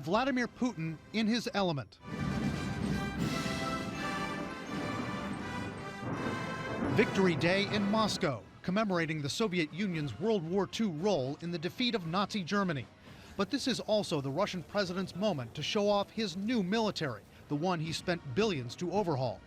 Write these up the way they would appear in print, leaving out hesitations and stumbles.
Vladimir Putin in his element. Victory Day in Moscow, commemorating the Soviet Union's World War II role in the defeat of Nazi Germany. But this is also the Russian president's moment to show off his new military, the one he spent billions to overhaul.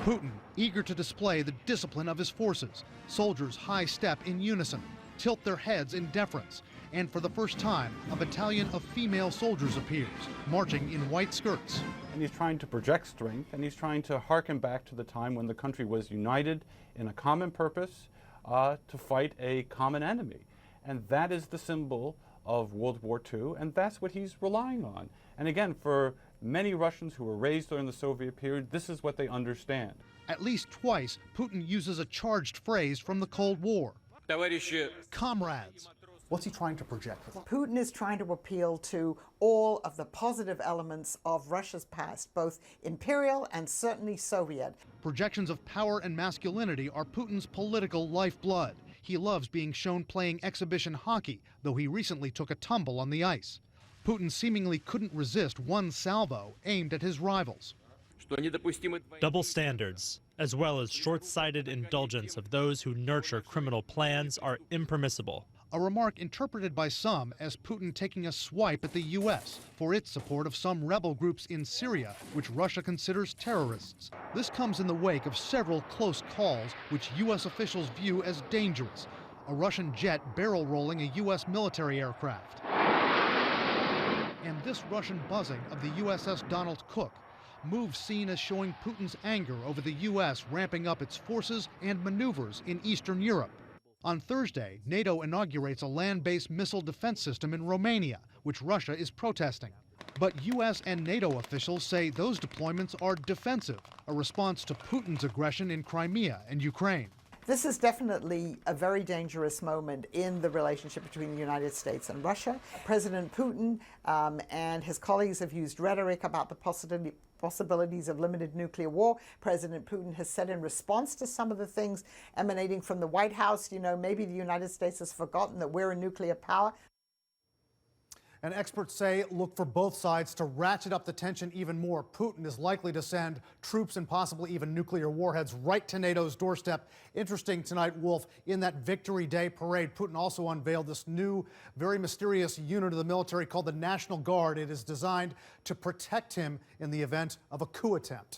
Putin, eager to display the discipline of his forces. Soldiers high step in unison, tilt their heads in deference. And for the first time, a battalion of female soldiers appears, marching in white skirts. And he's trying to project strength, and he's trying to harken back to the time when the country was united in a common purpose to fight a common enemy. And that is the symbol of World War II, and that's what he's relying on. And again, for many Russians who were raised during the Soviet period, this is what they understand. At least twice, Putin uses a charged phrase from the Cold War. Comrades. What's he trying to project? Putin is trying to appeal to all of the positive elements of Russia's past, both imperial and certainly Soviet. Projections of power and masculinity are Putin's political lifeblood. He loves being shown playing exhibition hockey, though he recently took a tumble on the ice. Putin seemingly couldn't resist one salvo aimed at his rivals. Double standards, as well as short-sighted indulgence of those who nurture criminal plans, are impermissible. A remark interpreted by some as Putin taking a swipe at the U.S. for its support of some rebel groups in Syria, which Russia considers terrorists. This comes in the wake of several close calls, which U.S. officials view as dangerous. A Russian jet barrel-rolling a U.S. military aircraft. And this Russian buzzing of the USS Donald Cook, moves seen as showing Putin's anger over the U.S. ramping up its forces and maneuvers in Eastern Europe. On Thursday, NATO inaugurates a land-based missile defense system in Romania, which Russia is protesting. But U.S. and NATO officials say those deployments are defensive, a response to Putin's aggression in Crimea and Ukraine. This is definitely a very dangerous moment in the relationship between the United States and Russia. President Putin and his colleagues have used rhetoric about the possibilities of limited nuclear war. President Putin has said in response to some of the things emanating from the White House, you know, maybe the United States has forgotten that we're a nuclear power. And experts say look for both sides to ratchet up the tension even more. Putin is likely to send troops and possibly even nuclear warheads right to NATO's doorstep. Interesting tonight, Wolf, in that Victory Day parade, Putin also unveiled this new, very mysterious unit of the military called the National Guard. It is designed to protect him in the event of a coup attempt.